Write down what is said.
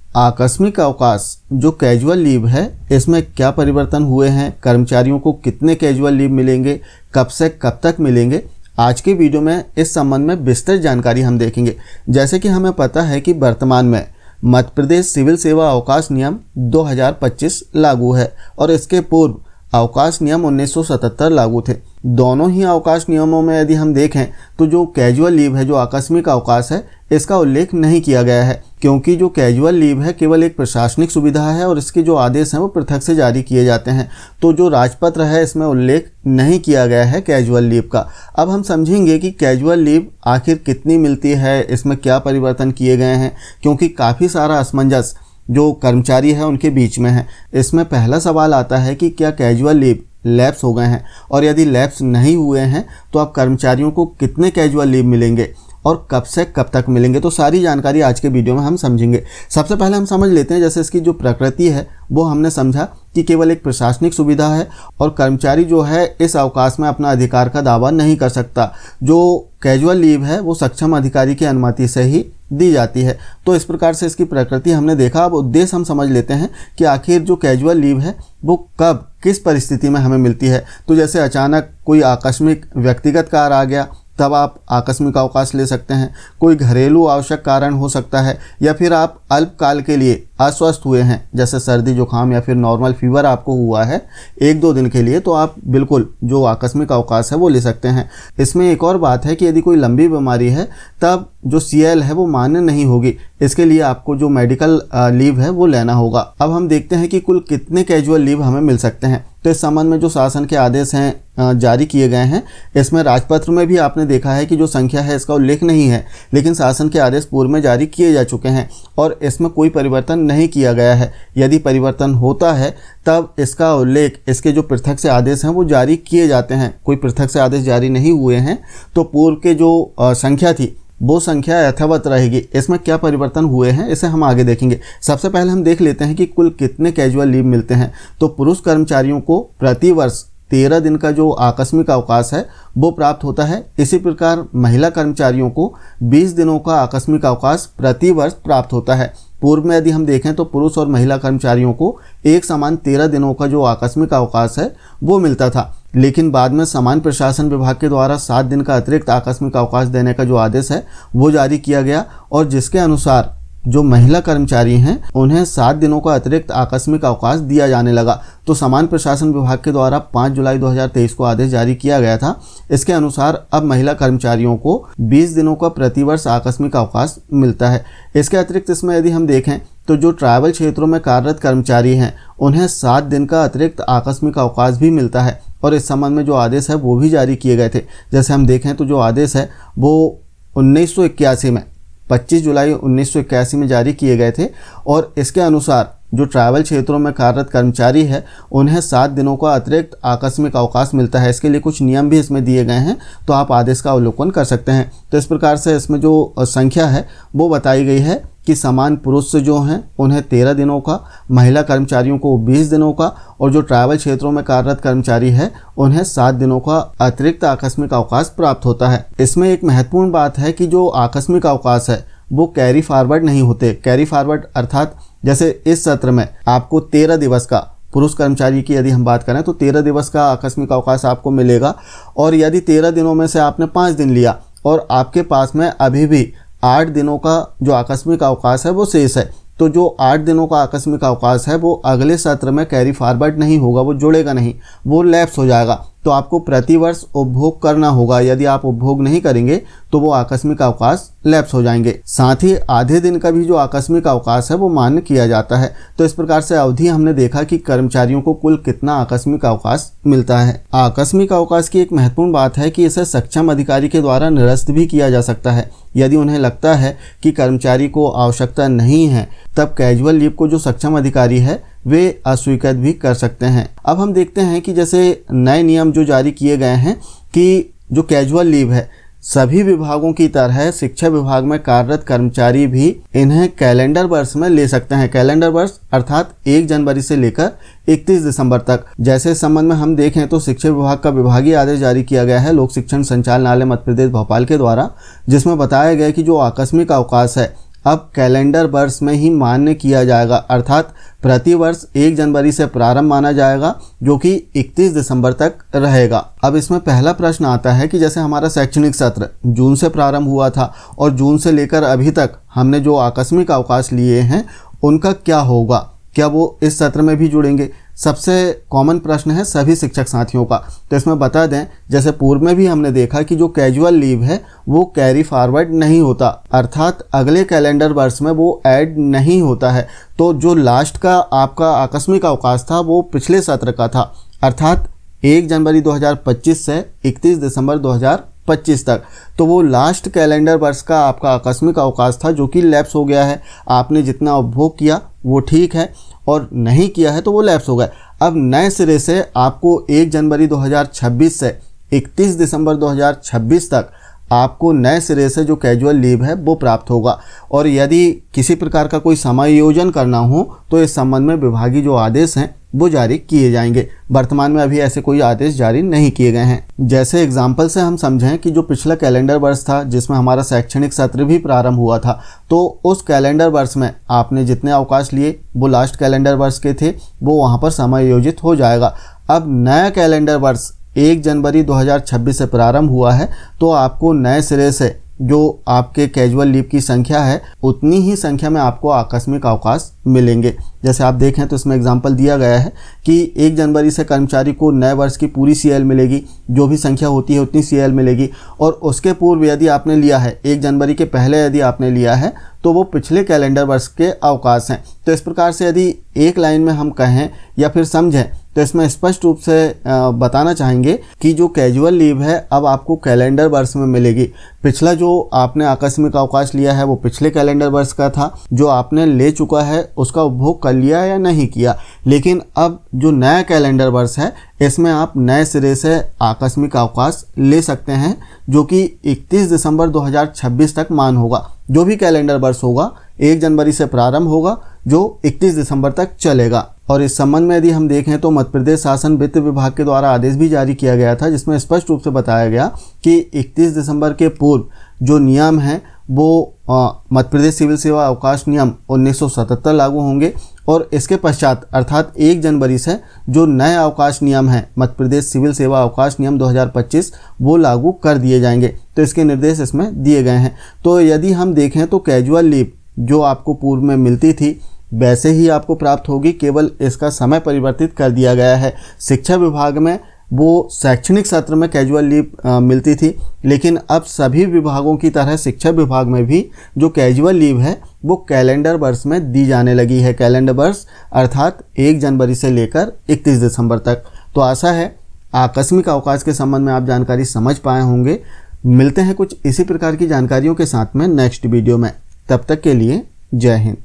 आकस्मिक अवकाश जो कैजुअल लीव है, इसमें क्या परिवर्तन हुए हैं, कर्मचारियों को कितने कैजुअल लीव मिलेंगे, कब से कब तक मिलेंगे, आज की वीडियो में इस संबंध में विस्तृत जानकारी हम देखेंगे। जैसे कि हमें पता है कि वर्तमान में मध्य प्रदेश सिविल सेवा अवकाश नियम 2025 लागू है और इसके पूर्व अवकाश नियम 1977 लागू थे। दोनों ही अवकाश नियमों में यदि हम देखें तो जो कैजुअल लीव है, जो आकस्मिक अवकाश है, इसका उल्लेख नहीं किया गया है, क्योंकि जो कैजुअल लीव है केवल एक प्रशासनिक सुविधा है और इसके जो आदेश हैं वो पृथक से जारी किए जाते हैं। तो जो राजपत्र है इसमें उल्लेख नहीं किया गया है कैजुअल लीव का। अब हम समझेंगे कि कैजुअल लीव आखिर कितनी मिलती है, इसमें क्या परिवर्तन किए गए हैं, क्योंकि काफ़ी सारा असमंजस जो कर्मचारी है उनके बीच में है। इसमें पहला सवाल आता है कि क्या कैजुअल लीव लैप्स हो गए हैं, और यदि लैप्स नहीं हुए हैं तो अब कर्मचारियों को कितने कैजुअल लीव मिलेंगे और कब से कब तक मिलेंगे। तो सारी जानकारी आज के वीडियो में हम समझेंगे। सबसे पहले हम समझ लेते हैं, जैसे इसकी जो प्रकृति है वो हमने समझा कि केवल एक प्रशासनिक सुविधा है और कर्मचारी जो है इस अवकाश में अपना अधिकार का दावा नहीं कर सकता। जो कैजुअल लीव है वो सक्षम अधिकारी की अनुमति से ही दी जाती है। तो इस प्रकार से इसकी प्रकृति हमने देखा। अब उद्देश्य हम समझ लेते हैं कि आखिर जो कैजुअल लीव है वो कब किस परिस्थिति में हमें मिलती है। तो जैसे अचानक कोई आकस्मिक व्यक्तिगत कार्य आ गया तब आप आकस्मिक अवकाश ले सकते हैं। कोई घरेलू आवश्यक कारण हो सकता है, या फिर आप अल्पकाल के लिए अस्वस्थ हुए हैं, जैसे सर्दी जुकाम या फिर नॉर्मल फीवर आपको हुआ है 1-2 दिन के लिए, तो आप बिल्कुल जो आकस्मिक अवकाश है वो ले सकते हैं। इसमें एक और बात है कि यदि कोई लंबी बीमारी है तब जो CL है वो मान्य नहीं होगी। इसके लिए आपको जो मेडिकल लीव है वो लेना होगा। अब हम देखते हैं कि कुल कितने कैजुअल लीव हमें मिल सकते हैं। तो इस संबंध में जो शासन के आदेश हैं जारी किए गए हैं, इसमें राजपत्र में भी आपने देखा है कि जो संख्या है इसका उल्लेख नहीं है, लेकिन शासन के आदेश पूर्व में जारी किए जा चुके हैं और इसमें कोई परिवर्तन नहीं किया गया है। यदि परिवर्तन होता है तब इसका उल्लेख, इसके जो पृथक से आदेश हैं वो जारी किए जाते हैं। कोई पृथक से आदेश जारी नहीं हुए हैं तो पूर्व के जो संख्या थी वो संख्या यथावत रहेगी। इसमें क्या परिवर्तन हुए हैं इसे हम आगे देखेंगे। सबसे पहले हम देख लेते हैं कि कुल कितने कैजुअल लीव मिलते हैं। तो पुरुष कर्मचारियों को प्रति वर्ष 13 दिन का जो आकस्मिक अवकाश है वो प्राप्त होता है। इसी प्रकार महिला कर्मचारियों को 20 दिनों का आकस्मिक अवकाश प्रति वर्ष प्राप्त होता है। पूर्व में यदि हम देखें तो पुरुष और महिला कर्मचारियों को एक समान 13 दिनों का जो आकस्मिक अवकाश है वो मिलता था, लेकिन बाद में सामान्य प्रशासन विभाग के द्वारा 7 दिन का अतिरिक्त आकस्मिक अवकाश देने का जो आदेश है वो जारी किया गया, और जिसके अनुसार जो महिला कर्मचारी हैं उन्हें 7 दिनों का अतिरिक्त आकस्मिक अवकाश दिया जाने लगा। तो सामान्य प्रशासन विभाग के द्वारा 5 जुलाई 2023 को आदेश जारी किया गया था। इसके अनुसार अब महिला कर्मचारियों को 20 दिनों का प्रतिवर्ष आकस्मिक अवकाश मिलता है। इसके अतिरिक्त इसमें यदि हम देखें तो जो ट्राइबल क्षेत्रों में कार्यरत कर्मचारी हैं उन्हें 7 दिन का अतिरिक्त आकस्मिक अवकाश भी मिलता है, और इस संबंध में जो आदेश है वो भी जारी किए गए थे। जैसे हम देखें तो जो आदेश है वो 1981 में 25 जुलाई 1981 में जारी किए गए थे, और इसके अनुसार जो ट्राइबल क्षेत्रों में कार्यरत कर्मचारी है उन्हें 7 दिनों का अतिरिक्त आकस्मिक अवकाश मिलता है। इसके लिए कुछ नियम भी इसमें दिए गए हैं, तो आप आदेश का अवलोकन कर सकते हैं। तो इस प्रकार से इसमें जो संख्या है वो बताई गई है कि समान पुरुष जो हैं उन्हें 13 दिनों का, महिला कर्मचारियों को 20 दिनों का, और जो ट्राइबल क्षेत्रों में कार्यरत कर्मचारी है उन्हें 7 दिनों का अतिरिक्त आकस्मिक अवकाश प्राप्त होता है। इसमें एक महत्वपूर्ण बात है कि जो आकस्मिक अवकाश है वो कैरी फॉरवर्ड नहीं होते। कैरी फॉरवर्ड अर्थात जैसे इस सत्र में आपको 13 दिवस का, पुरुष कर्मचारी की यदि हम बात करें तो 13 दिवस का आकस्मिक अवकाश आपको मिलेगा, और यदि 13 दिनों में से आपने 5 दिन लिया और आपके पास में अभी भी 8 दिनों का जो आकस्मिक अवकाश है वो शेष है, तो जो 8 दिनों का आकस्मिक अवकाश है वो अगले सत्र में कैरी फॉरवर्ड नहीं होगा, वो जुड़ेगा नहीं, वो लैप्स हो जाएगा। तो आपको प्रतिवर्ष उपभोग करना होगा। यदि आप उपभोग नहीं करेंगे तो वो आकस्मिक अवकाश लैप्स हो जाएंगे। साथ ही आधे दिन का भी जो आकस्मिक अवकाश है वो मान्य किया जाता है। तो इस प्रकार से अवधि हमने देखा कि कर्मचारियों को कुल कितना आकस्मिक अवकाश मिलता है। आकस्मिक अवकाश की एक महत्वपूर्ण बात है कि इसे सक्षम अधिकारी के द्वारा निरस्त भी किया जा सकता है। यदि उन्हें लगता है कि कर्मचारी को आवश्यकता नहीं है तब कैजुअल लीव को जो सक्षम अधिकारी है वे अस्वीकृत भी कर सकते हैं। अब हम देखते हैं कि जैसे नए नियम जो जारी किए गए हैं कि जो कैजुअल लीव है सभी विभागों की तरह शिक्षा विभाग में कार्यरत कर्मचारी भी इन्हें कैलेंडर वर्ष में ले सकते हैं। कैलेंडर वर्ष अर्थात 1 जनवरी से लेकर 31 दिसंबर तक। जैसे इस संबंध में हम देखें तो शिक्षा विभाग का विभागीय आदेश जारी किया गया है लोक शिक्षण संचालनालय मध्य प्रदेश भोपाल के द्वारा, जिसमें बताया गया कि जो आकस्मिक अवकाश है अब कैलेंडर वर्ष में ही मान्य किया जाएगा, अर्थात प्रति वर्ष 1 जनवरी से प्रारंभ माना जाएगा जो कि 31 दिसंबर तक रहेगा। अब इसमें पहला प्रश्न आता है कि जैसे हमारा शैक्षणिक सत्र जून से प्रारंभ हुआ था और जून से लेकर अभी तक हमने जो आकस्मिक अवकाश लिए हैं उनका क्या होगा, क्या वो इस सत्र में भी जुड़ेंगे? सबसे कॉमन प्रश्न है सभी शिक्षक साथियों का। तो इसमें बता दें, जैसे पूर्व में भी हमने देखा कि जो कैजुअल लीव है वो कैरी फॉरवर्ड नहीं होता, अर्थात अगले कैलेंडर वर्ष में वो ऐड नहीं होता है। तो जो लास्ट का आपका आकस्मिक अवकाश था वो पिछले सत्र का था, अर्थात 1 जनवरी 2025 से 31 दिसंबर 2025 तक। तो वो लास्ट कैलेंडर वर्ष का आपका आकस्मिक अवकाश था जो कि लैप्स हो गया है। आपने जितना उपभोग किया वो ठीक है और नहीं किया है तो वो लैप्स हो गया। अब नए सिरे से आपको 1 जनवरी 2026 से 31 दिसंबर 2026 तक आपको नए सिरे से जो कैजुअल लीव है वो प्राप्त होगा। और यदि किसी प्रकार का कोई समायोजन करना हो तो इस संबंध में विभागीय जो आदेश हैं वो जारी किए जाएंगे। वर्तमान में अभी ऐसे कोई आदेश जारी नहीं किए गए हैं। जैसे एग्जाम्पल से हम समझें कि जो पिछला कैलेंडर वर्ष था जिसमें हमारा शैक्षणिक सत्र भी प्रारंभ हुआ था, तो उस कैलेंडर वर्ष में आपने जितने अवकाश लिए वो लास्ट कैलेंडर वर्ष के थे, वो वहाँ पर समायोजित हो जाएगा। अब नया कैलेंडर वर्ष 1 जनवरी 2026 से प्रारंभ हुआ है तो आपको नए सिरे से जो आपके कैजुअल लीव की संख्या है उतनी ही संख्या में आपको आकस्मिक अवकाश मिलेंगे। जैसे आप देखें तो इसमें एग्जांपल दिया गया है कि 1 जनवरी से कर्मचारी को नए वर्ष की पूरी सीएल मिलेगी, जो भी संख्या होती है उतनी सीएल मिलेगी। और उसके पूर्व यदि आपने लिया है, 1 जनवरी के पहले यदि आपने लिया है तो वो पिछले कैलेंडर वर्ष के अवकाश हैं। तो इस प्रकार से यदि एक लाइन में हम कहें या फिर समझें तो इसमें स्पष्ट रूप से बताना चाहेंगे कि जो कैजुअल लीव है अब आपको कैलेंडर वर्ष में मिलेगी। पिछला जो आपने आकस्मिक अवकाश लिया है वो पिछले कैलेंडर वर्ष का था, जो आपने ले चुका है उसका उपभोग कर लिया या नहीं किया। लेकिन अब जो नया कैलेंडर वर्ष है इसमें आप नए सिरे से आकस्मिक अवकाश ले सकते हैं जो कि 31 दिसंबर 2026 तक मान होगा। जो भी कैलेंडर वर्ष होगा 1 जनवरी से प्रारंभ होगा जो 31 दिसंबर तक चलेगा। और इस संबंध में यदि हम देखें तो मध्य प्रदेश शासन वित्त विभाग के द्वारा आदेश भी जारी किया गया था जिसमें स्पष्ट रूप से बताया गया कि 31 दिसंबर के पूर्व जो नियम हैं वो मध्य प्रदेश सिविल सेवा अवकाश नियम 1977 लागू होंगे और इसके पश्चात अर्थात 1 जनवरी से जो नए अवकाश नियम हैं मध्य प्रदेश सिविल सेवा अवकाश नियम 2025 वो लागू कर दिए जाएंगे। तो इसके निर्देश इसमें दिए गए हैं। तो यदि हम देखें तो कैजुअल लीव जो आपको पूर्व में मिलती थी वैसे ही आपको प्राप्त होगी, केवल इसका समय परिवर्तित कर दिया गया है। शिक्षा विभाग में वो शैक्षणिक सत्र में कैजुअल लीव मिलती थी, लेकिन अब सभी विभागों की तरह शिक्षा विभाग में भी जो कैजुअल लीव है वो कैलेंडर वर्ष में दी जाने लगी है। कैलेंडर वर्ष अर्थात 1 जनवरी से लेकर 31 दिसंबर तक। तो आशा है आकस्मिक अवकाश के संबंध में आप जानकारी समझ पाए होंगे। मिलते हैं कुछ इसी प्रकार की जानकारियों के साथ में नेक्स्ट वीडियो में। तब तक के लिए जय हिंद।